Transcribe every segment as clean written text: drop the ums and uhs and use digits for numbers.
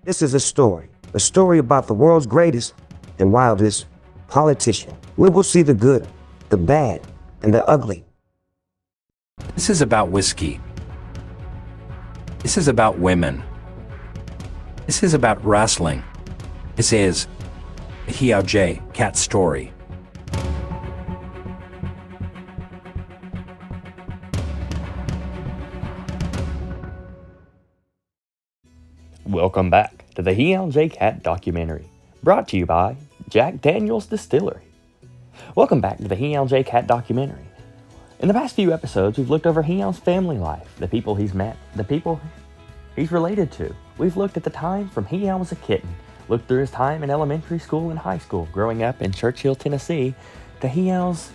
This is a story about the world's greatest and wildest politician. We will see the good, the bad, and the ugly. This is about whiskey. This is about women. This is about wrestling. This is the Heow Cat story. Welcome back to the Heow Cat documentary, brought to you by Jack Daniel's Distillery. Welcome back to the Heow Cat documentary. In the past few episodes, we've looked over Heow's family life, the people he's met, the people he's related to. We've looked at the time from Heow as a kitten, looked through his time in elementary school and high school, growing up in Churchill, Tennessee, to Heow's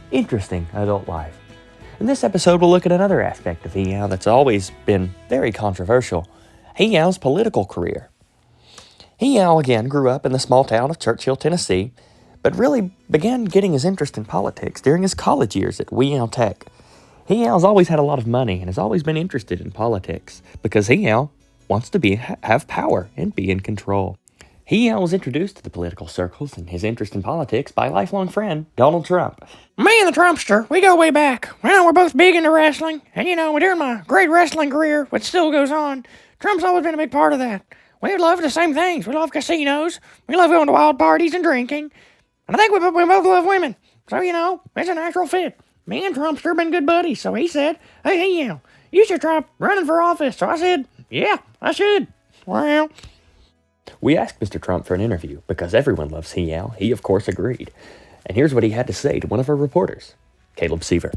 interesting adult life. In this episode, we'll look at another aspect of Heow that's always been very controversial, Heow's political career. Heow, again, grew up in the small town of Churchill, Tennessee, but really began getting his interest in politics during his college years at Heow Tech. Heow's always had a lot of money and has always been interested in politics because Heow wants to have power and be in control. Heow was introduced to the political circles and his interest in politics by a lifelong friend, Donald Trump. Me and the Trumpster, we go way back. Well, we're both big into wrestling, and during my great wrestling career, which still goes on, Trump's always been a big part of that. We love the same things. We love casinos. We love going to wild parties and drinking. And I think we both love women. So, it's a natural fit. Me and Trumpster have been good buddies. So he said, hey, you should try running for office. So I said, yeah, I should. Well, we asked Mr. Trump for an interview because everyone loves Heow. He, of course, agreed. And here's what he had to say to one of our reporters, Caleb Seaver.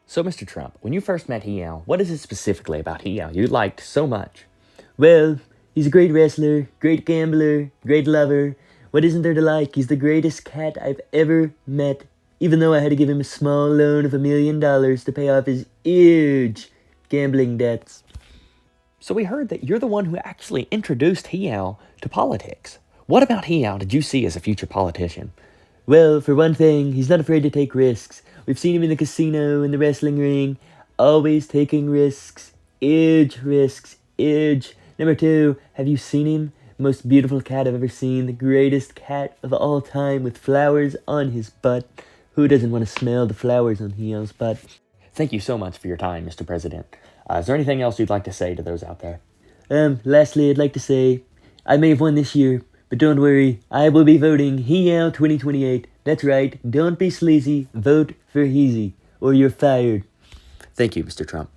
So, Mr. Trump, when you first met Heow, what is it specifically about Heow you liked so much? Well, he's a great wrestler, great gambler, great lover. What isn't there to like? He's the greatest cat I've ever met, even though I had to give him a small loan of $1 million to pay off his huge gambling debts. So we heard that you're the one who actually introduced Heow to politics. What about Heow did you see as a future politician? Well, for one thing, he's not afraid to take risks. We've seen him in the casino, in the wrestling ring, always taking risks, huge risks, huge. Number 2, have you seen him? Most beautiful cat I've ever seen, the greatest cat of all time with flowers on his butt. Who doesn't want to smell the flowers on Heow's butt? Thank you so much for your time, Mr. President. Is there anything else you'd like to say to those out there? Lastly, I'd like to say, I may have won this year, but don't worry, I will be voting Heow 2028. That's right, don't be sleazy, vote for Heezy, or you're fired. Thank you, Mr. Trump.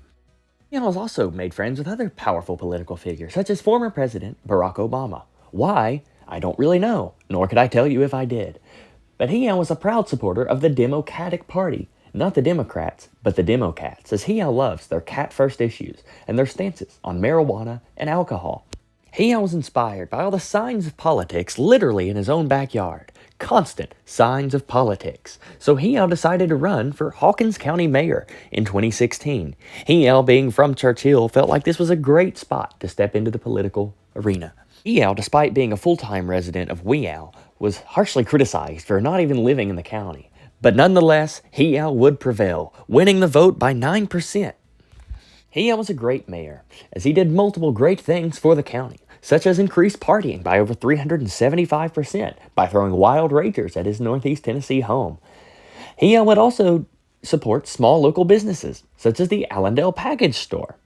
Heow has also made friends with other powerful political figures, such as former President Barack Obama. Why? I don't really know, nor could I tell you if I did. But Heow was a proud supporter of the Democratic Party, not the Democrats, but the Democats, as Heow loves their cat-first issues and their stances on marijuana and alcohol. Heow was inspired by all the signs of politics literally in his own backyard. Constant signs of politics. So Heow decided to run for Hawkins County Mayor in 2016. Heow, being from Churchill, felt like this was a great spot to step into the political arena. Heow, despite being a full-time resident of Heow, was harshly criticized for not even living in the county. But nonetheless, Heow would prevail, winning the vote by 9%. Heow was a great mayor, as he did multiple great things for the county, such as increased partying by over 375% by throwing wild ragers at his Northeast Tennessee home. Heow would also support small local businesses, such as the Allendale Package Store.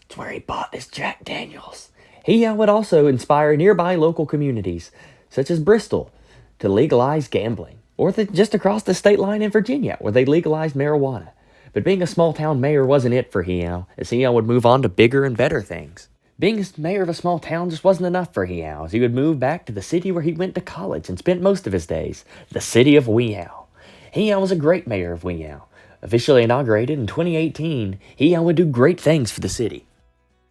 It's where he bought his Jack Daniels. Heow would also inspire nearby local communities, such as Bristol, to legalize gambling, or just across the state line in Virginia, where they legalized marijuana. But being a small-town mayor wasn't it for Heow, as Heow would move on to bigger and better things. Being mayor of a small town just wasn't enough for Heow, as he would move back to the city where he went to college and spent most of his days, the city of Heow. Heow was a great mayor of Heow. Officially inaugurated in 2018, Heow would do great things for the city.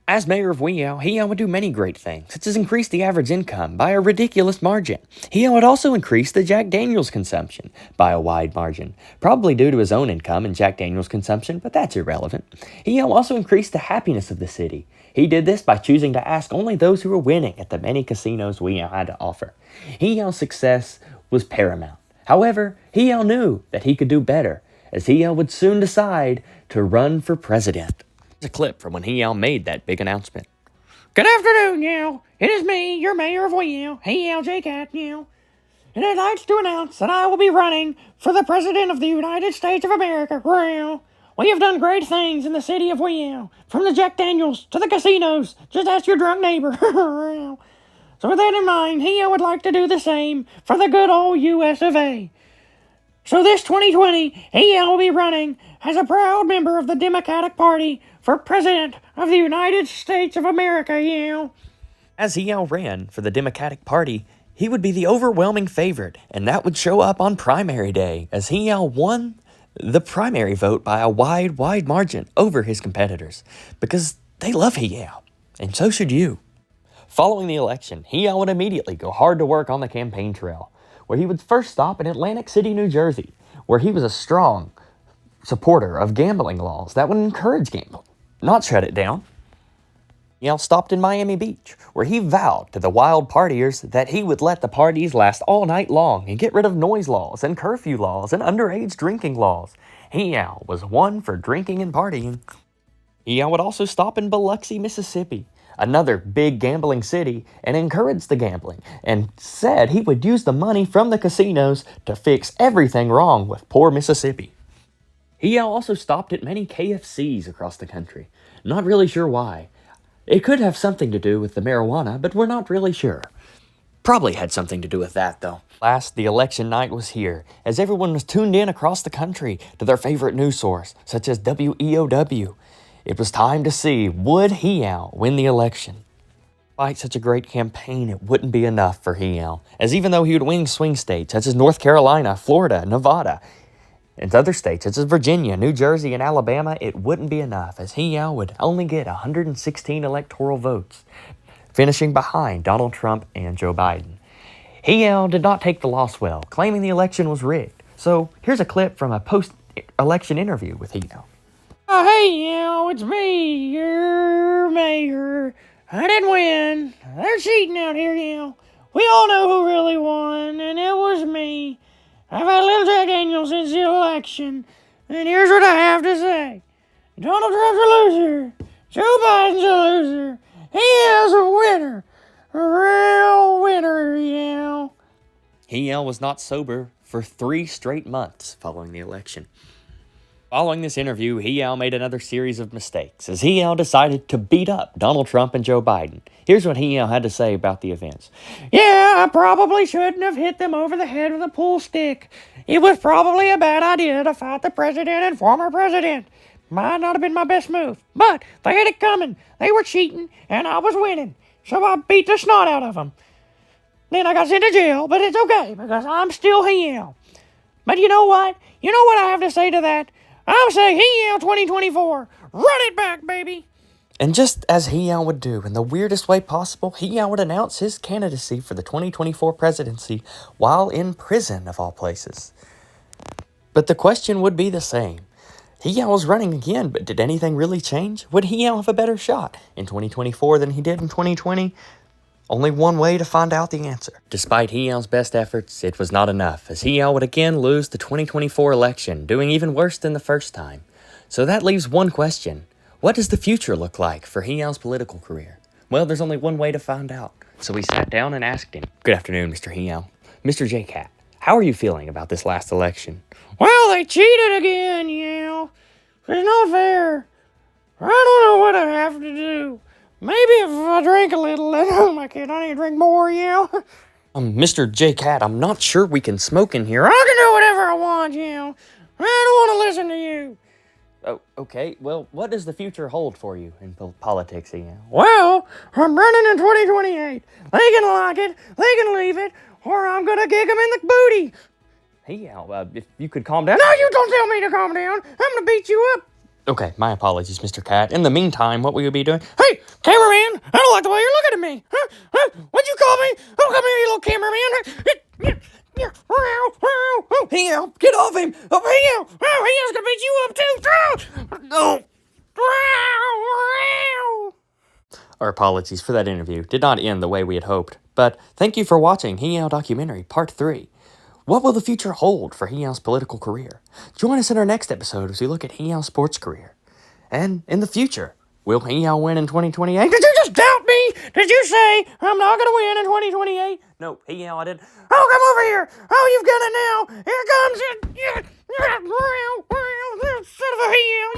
As mayor of Heow would do many great things, such as increase the average income by a ridiculous margin. Heow would also increase the Jack Daniels consumption by a wide margin, probably due to his own income and Jack Daniels consumption, but that's irrelevant. Heow also increased the happiness of the city. He did this by choosing to ask only those who were winning at the many casinos Heow had to offer. Heow's success was paramount. However, Heow knew that he could do better, as Heow would soon decide to run for president. Here's a clip from when Heow made that big announcement. Good afternoon, Heow. It is me, your mayor of Heow, Heow J. Cat, Heow. And I'd like to announce that I will be running for the President of the United States of America, Heow. We have done great things in the city of Heow, from the Jack Daniels to the casinos. Just ask your drunk neighbor, Heow. So with that in mind, Heow would like to do the same for the good old U.S. of A. So this 2020, Heow will be running as a proud member of the Democratic Party for President of the United States of America, Heow. As Heow ran for the Democratic Party, he would be the overwhelming favorite, and that would show up on primary day, as Heow won the primary vote by a wide margin over his competitors, because they love Heow, and so should you. Following the election, Heow would immediately go hard to work on the campaign trail, where he would first stop in Atlantic City, New Jersey, where he was a strong supporter of gambling laws that would encourage gambling, not shut it down. Heow stopped in Miami Beach, where he vowed to the wild partiers that he would let the parties last all night long and get rid of noise laws and curfew laws and underage drinking laws. Heow was one for drinking and partying. Heow would also stop in Biloxi, Mississippi, another big gambling city, and encourage the gambling, and said he would use the money from the casinos to fix everything wrong with poor Mississippi. Heow also stopped at many KFCs across the country. Not really sure why. It could have something to do with the marijuana, but we're not really sure. Probably had something to do with that, though. Last, the election night was here, as everyone was tuned in across the country to their favorite news source, such as WEOW. It was time to see, would Heow win the election? Despite such a great campaign, it wouldn't be enough for Heow, as even though he would win swing states such as North Carolina, Florida, Nevada, and other states such as Virginia, New Jersey, and Alabama, it wouldn't be enough, as Heow would only get 116 electoral votes, finishing behind Donald Trump and Joe Biden. Heow did not take the loss well, claiming the election was rigged. So here's a clip from a post-election interview with Heow. Hey, Heow, it's me, your mayor. I didn't win. They're cheating out here, Heow. We all know who really won, and it was me. I've had a little Jack Daniels since the election, and here's what I have to say. Donald Trump's a loser. Joe Biden's a loser. Heow's a winner. A real winner, Heow. Heow was not sober for 3 straight months following the election. Following this interview, Heow made another series of mistakes, as Heow decided to beat up Donald Trump and Joe Biden. Here's what Heow had to say about the events. Yeah, I probably shouldn't have hit them over the head with a pool stick. It was probably a bad idea to fight the president and former president. Might not have been my best move, but they had it coming. They were cheating, and I was winning, so I beat the snot out of them. Then I got sent to jail, but it's okay, because I'm still Heow. But you know what? You know what I have to say to that? I'll say Heow 2024. Run it back, baby. And just as Heow would do, in the weirdest way possible, Heow would announce his candidacy for the 2024 presidency while in prison, of all places. But the question would be the same. Heow was running again, but did anything really change? Would Heow have a better shot in 2024 than he did in 2020? Only one way to find out the answer. Despite Heow's best efforts, it was not enough, as Heow would again lose the 2024 election, doing even worse than the first time. So that leaves one question. What does the future look like for Heow's political career? Well, there's only one way to find out. So we sat down and asked him. Good afternoon, Mr. Heow. Mr. J. Cat, how are you feeling about this last election? Well, they cheated again, Heow. It's not fair. I don't know what I have to do. Maybe if I drink a little, oh my kid, I need to drink more, Heow. Mr. J. Cat, I'm not sure we can smoke in here. I can do whatever I want, Heow. I don't want to listen to you. Oh, okay. Well, what does the future hold for you in politics, Heow? Well, I'm running in 2028. They can like it, they can leave it, or I'm gonna kick them in the booty. Heow, if you could calm down. No, you don't tell me to calm down. I'm gonna beat you up. Okay, my apologies, Mr. Cat. In the meantime, what will you be doing? Hey, cameraman, I don't like the way you're looking at me. Huh? What'd you call me? Oh, come here, you little cameraman. Heow, get off him! Oh, Heow's gonna beat you up too. No! Our apologies for that interview. Did not end the way we had hoped. But thank you for watching Heow Documentary Part 3. What will the future hold for Heow's political career? Join us in our next episode as we look at Heow's sports career. And in the future, Will Heow win in 2028? Did you just doubt me? Did you say I'm not gonna win in 2028? No, Heow, I didn't. Oh, come over here! Oh, you've got it now! Here comes it! Son of a Heow!